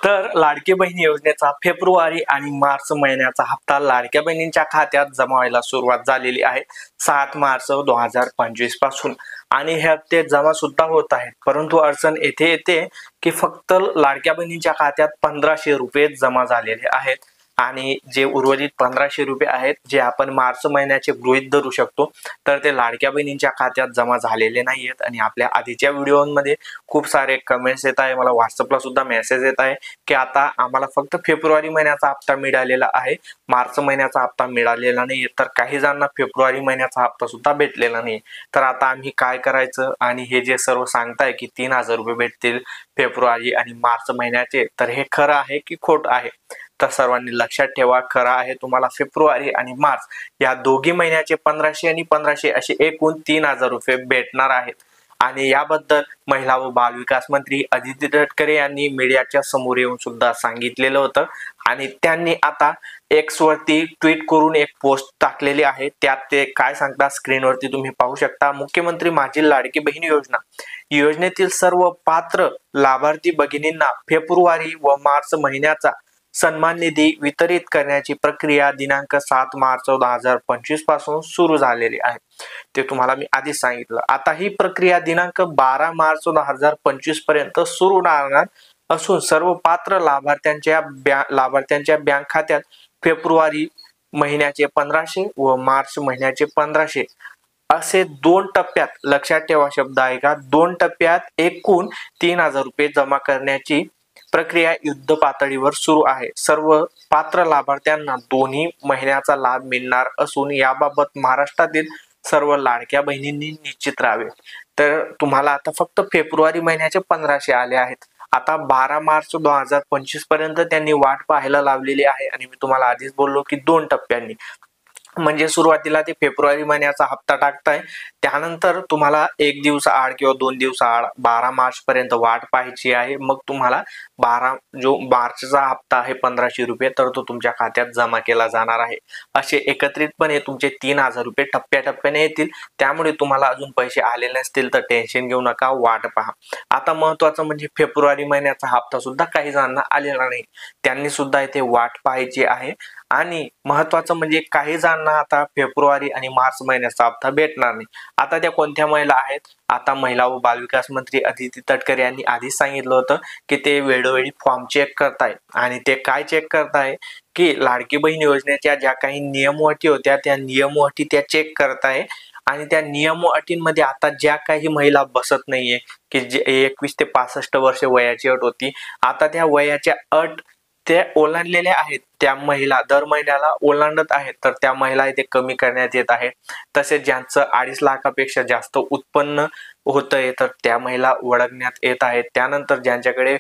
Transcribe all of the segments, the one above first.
तर लाडकी बहीण योजनेचा फेब्रुवारी आणि मार्च महिन्याचा हप्ता लाडक्या बहिणींच्या खात्यात जमा व्हायला सुरुवात झालेली आहे 7 मार्च 2025 पासून आणि हे हप्ते जमा सुद्धा होत आहेत। परंतु अडचण येथे येते की फक्त लाडक्या बहिणींच्या खात्यात 1500 रुपये जमा झालेले आहेत आणि जे उर्वरित 1500 रुपये आहेत जे आपण मार्च महिन्याचे गृहीत धरू शकतो तर ते लाडक्या बहिणींच्या खात्यात जमा झालेले नाहीयेत। आणि आपल्या आधीच्या व्हिडिओमध्ये खूप सारे कमेंट्स येत आहे, मला व्हॉट्सअपला सुद्धा मेसेज येत आहे की आता आम्हाला फक्त फेब्रुवारी महिन्याचा हप्ता मिळालेला आहे, मार्च महिन्याचा हप्ता मिळालेला नाही। तर काही जणांना फेब्रुवारी महिन्याचा हप्ता सुद्धा भेटलेला नाही। तर आता आम्ही काय करायचं आणि हे जे सर्व सांगताय की 3000 रुपये भेटतील फेब्रुवारी आणि मार्च महिन्याचे, तर हे खरं आहे की खोट आहे? तर सर्वांनी लक्षात ठेवा, खरं आहे तुम्हाला फेब्रुवारी आणि मार्च या दोघी महिन्याचे 1500 आणि 1500 असे एकूण 3000 रुपये भेटणार आहेत। आणि याबद्दल महिला व बाल विकास मंत्री अदिती तटकरे यांनी मीडियाच्या समोर येऊन सुद्धा सांगितलेलं होतं आणि त्यांनी आता एक्स वरती ट्विट करून एक पोस्ट टाकलेली आहे। त्यात ते काय सांगतात स्क्रीनवरती तुम्ही पाहू शकता। मुख्यमंत्री माझी लाडकी बहीण योजना योजनेतील सर्व पात्र लाभार्थी भगिनींना फेब्रुवारी व मार्च महिन्याचा सन्मान निधी वितरित करण्याची प्रक्रिया दिनांक 7 मार्च 2025 पासून सुरू झालेली आहे। ते तुम्हाला मी आधीच सांगितलं। आता ही प्रक्रिया दिनांक 12 मार्च 2025 पर्यंत सुरू राहणार असून सर्व पात्र लाभार्थ्यांच्या बँक खात्यात फेब्रुवारी महिन्याचे 1500 व मार्च महिन्याचे 1500 असे 2 टप्प्यात, लक्षात ठेवा शब्द आहे का, 2 टप्प्यात एकूण 3000 रुपये जमा करण्याची प्रक्रिया युद्ध पातळीवर सुरू आहे। सर्व पात्र लाभार्थ्यांना दोन्ही महिन्याचा लाभ मिळणार असून याबाबत महाराष्ट्रातील सर्व लाडक्या बहिणींनी निश्चित राहावे। तर तुम्हाला आता फक्त फेब्रुवारी महिन्याचे 1500 आले आहेत। आता 12 मार्च 2025 पर्यंत त्यांनी वाट पाहायला लावलेली आहे आणि मी तुम्हाला आधीच बोललो की 2 टप्प्यांनी, म्हणजे सुरुवातीला ते फेब्रुवारी महिन्याचा हप्ता टाकताय, त्यानंतर तुम्हाला 1 दिवस आड किंवा 2 दिवस आड 12 मार्च पर्यंत वाट पाहायची आहे। मग तुम्हाला जो मार्चचा हप्ता आहे 1500 रुपये तर तो तुमच्या खात्यात जमा केला जाणार आहे। असे एकत्रितपणे तुमचे 3000 रुपये टप्प्याटप्प्याने येतील। त्यामुळे तुम्हाला अजून पैसे आले नसतील तर टेन्शन घेऊ नका, वाट पहा। आता महत्वाचं म्हणजे फेब्रुवारी महिन्याचा हप्ता सुद्धा काही जणांना आलेला नाही, त्यांनी सुद्धा इथे वाट पाहायची आहे। आणि महत्वाचं म्हणजे काही जणांना आता फेब्रुवारी आणि मार्च महिन्याचा हप्ता भेटणार नाही। आता त्या कोणत्या महिला आहेत? आता महिला व बालविकास मंत्री अदिती तटकरे यांनी आधीच सांगितलं होतं की ते वेळोवेळी फॉर्म चेक करताय आणि ते काय चेक करताय की लाडकी बहीण योजनेच्या ज्या काही नियम अटी होत्या त्या नियम अटी त्या चेक करताय आणि त्या नियम अटींमध्ये आता ज्या काही महिला बसत नाहीये की जे 21 ते 65 वर्ष वयाची अट होती, आता त्या वयाच्या अट त्या ओलांडलेल्या आहेत, त्या महिला दर महिन्याला ओलांडत आहेत, तर त्या महिला इथे कमी करण्यात येत आहेत। तसेच ज्यांचं 2.5 लाखापेक्षा जास्त उत्पन्न होतंय तर त्या महिला ओळखण्यात येत आहेत। त्यानंतर ज्यांच्याकडे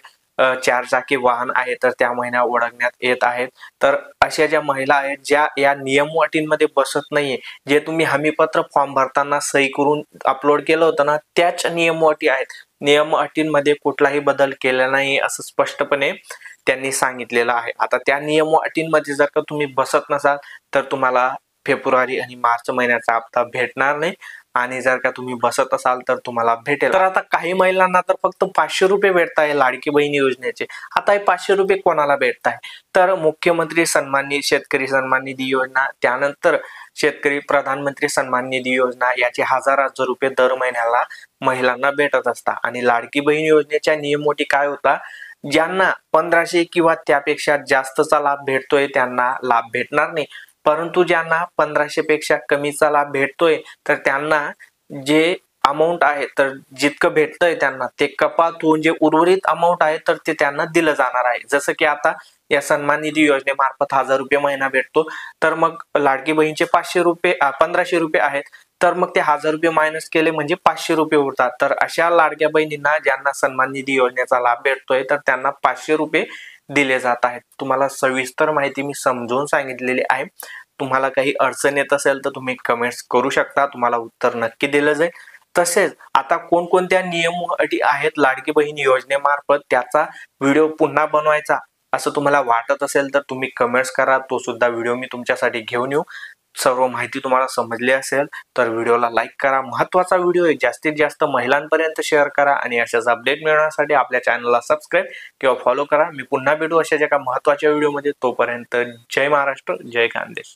4 चाकी वाहन आहे तर त्या महिला ओळखण्यात येत आहेत। तर अशा ज्या महिला आहेत ज्या या नियम अटींमध्ये बसत नाहीये, जे तुम्ही हमीपत्र फॉर्म भरताना सही करून अपलोड केलं होतं ना, त्याच नियम अटी आहेत, नियम अटींमध्ये कुठलाही बदल केला नाही असं स्पष्टपणे त्यांनी सांगितलेलं आहे। आता त्या नियम अटींमध्ये जर का तुम्ही बसत नसाल तर तुम्हाला फेब्रुवारी आणि मार्च महिन्याचा हप्ता भेटणार नाही आणि जर का तुम्ही बसत असाल तर तुम्हाला भेटेल। तर आता काही महिलांना तर फक्त 500 रुपये भेटताय लाडकी बहीण योजनेचे। आता हे 500 रुपये कोणाला भेटताय? तर मुख्यमंत्री सन्मान निधी, शेतकरी सन्मान निधी योजना, त्यानंतर शेतकरी प्रधानमंत्री सन्मान निधी योजना याचे हजार रुपये दर महिन्याला महिलांना भेटत असतात। आणि लाडकी बहीण योजनेच्या नियम अटी काय होता? ज्यांना 1500 किंवा त्यापेक्षा जास्तचा लाभ भेटतोय त्यांना लाभ भेटणार नाही, परंतु ज्यांना 1500 पेक्षा कमीचा लाभ भेटतोय तर त्यांना जे अमाऊंट आहे तर जितकं भेटतंय त्यांना ते कपात होऊन जे उर्वरित अमाऊंट आहे तर ते त्यांना दिलं जाणार आहे। जसं की आता या सन्मान निधी योजनेमार्फत 1000 रुपये महिना भेटतो, तर मग लाडकी बहीणचे 1500 रुपये आहेत, तर मग ते 1000 रुपये मायनस केले म्हणजे 500 रुपये उरतात। तर अशा लाडक्या बहिणींना ज्यांना सन्मान निधी योजनेचा लाभ भेटतोय तर त्यांना 500 रुपये दिले जात आहेत। तुम्हाला सविस्तर माहिती मी समजून सांगितलेली आहे। तुम्हाला काही अडचण येत असेल तर तुम्ही कमेंट्स करू शकता, तुम्हाला उत्तर नक्की दिलं जाईल। तसेच आता कोणकोणत्या नियम अटी आहेत लाडकी बहीण योजनेमार्फत त्याचा व्हिडिओ पुन्हा बनवायचा असं तुम्हाला वाटत असेल तर तुम्ही कमेंट्स करा, तो सुद्धा व्हिडिओ मी तुमच्यासाठी घेऊन येऊ। सर्व माहिती तुम्हाला समजली असेल तर व्हिडिओला लाईक करा. महत्त्वाचा व्हिडिओ आहे, जास्तीत जास्त महिलांपर्यंत शेअर करा आणि अशाच अपडेट मिळवण्यासाठी आपल्या चॅनलला सबस्क्राईब किंवा फॉलो करा. मी पुन्हा भेटू अशाच एका महत्त्वाच्या व्हिडिओमध्ये. तोपर्यंत जय महाराष्ट्र, जय खानदेश.